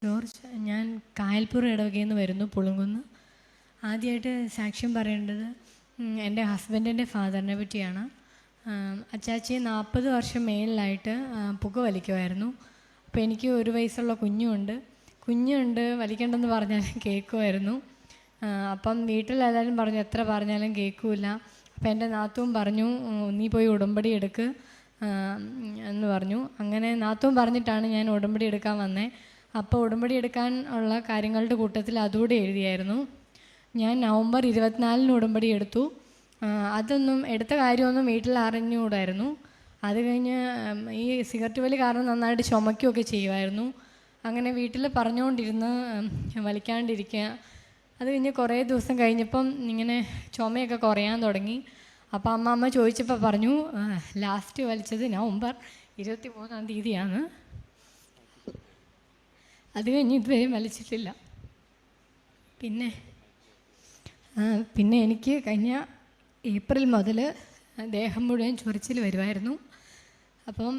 George, ഞാൻ കായൽപ്പുറ ഇടവകയിൽ നിന്ന് വരുന്നു, പുളുങ്കുന്ന്. ആദ്യമായിട്ട് സാക്ഷ്യം പറയേണ്ടത് എൻ്റെ ഹസ്ബൻഡിൻ്റെ ഫാദറിനെ പറ്റിയാണ്. അച്ചാച്ചി 40 വർഷം മേലിലായിട്ട് പുക വലിക്കുമായിരുന്നു. അപ്പോൾ എനിക്ക് 1 വയസ്സുള്ള കുഞ്ഞുണ്ട് വലിക്കണ്ടെന്ന് പറഞ്ഞാലും കേൾക്കുമായിരുന്നു. അപ്പം വീട്ടിലെല്ലാവരും പറഞ്ഞു എത്ര പറഞ്ഞാലും കേൾക്കില്ല. അപ്പോൾ എൻ്റെ നാത്തൂൻ പറഞ്ഞു, നീ പോയി ഉടമ്പടി എടുക്ക് എന്ന് പറഞ്ഞു. അങ്ങനെ നാത്തൂൻ പറഞ്ഞിട്ടാണ് ഞാൻ ഉടമ്പടി എടുക്കാൻ വന്നത്. അപ്പോൾ ഉടമ്പടി എടുക്കാൻ ഉള്ള കാര്യങ്ങളുടെ കൂട്ടത്തിൽ അതുകൂടെ എഴുതിയായിരുന്നു. ഞാൻ നവംബർ 24 ഉടമ്പടി എടുത്തു. അതൊന്നും എടുത്ത കാര്യമൊന്നും വീട്ടിൽ അറിഞ്ഞുകൂടായിരുന്നു. അത് കഴിഞ്ഞ് ഈ സിഗരറ്റ് വലി കാരണം നന്നായിട്ട് ചുമക്കുകയൊക്കെ ചെയ്യുമായിരുന്നു. അങ്ങനെ വീട്ടിൽ പറഞ്ഞുകൊണ്ടിരുന്ന് വലിക്കാണ്ടിരിക്കുക. അത് കഴിഞ്ഞ് കുറേ ദിവസം കഴിഞ്ഞപ്പം ഇങ്ങനെ ചുമയൊക്കെ കുറയാൻ തുടങ്ങി. അപ്പോൾ അമ്മ ചോദിച്ചപ്പോൾ പറഞ്ഞു, ലാസ്റ്റ് വലിച്ചത് നവംബർ 23-ാം തീയതിയാണ്. അത് കഴിഞ്ഞ് ഇതുവരെ വലിച്ചിട്ടില്ല. പിന്നെ എനിക്ക് കഴിഞ്ഞ ഏപ്രിൽ മുതൽ ദേഹം മുഴുവൻ ചൊറിച്ചിൽ വരുമായിരുന്നു. അപ്പം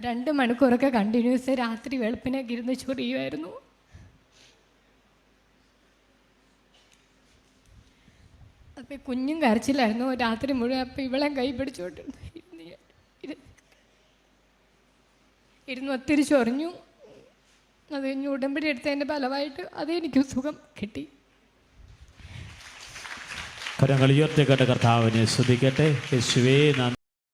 2 മണിക്കൂറൊക്കെ കണ്ടിന്യൂസ് രാത്രി വെളുപ്പിനൊക്കെ ഇരുന്ന് ചൊറിയുമായിരുന്നു. അപ്പം കുഞ്ഞും കരച്ചിലായിരുന്നു രാത്രി മുഴുവൻ. അപ്പം ഇവളെ കൈ പിടിച്ചോണ്ടിരുന്നു ഒത്തിരി ചൊറിഞ്ഞു. അത് കഴിഞ്ഞ് ഉടമ്പടി എടുത്തതിൻ്റെ ഫലമായിട്ട് അതെനിക്ക് സുഖം കിട്ടി. കരങ്ങൾ ഉയർത്തിക്കട്ടെ, കർത്താവിനെ സ്തുതിക്കട്ടെ. യേശുവേ നന്ദി.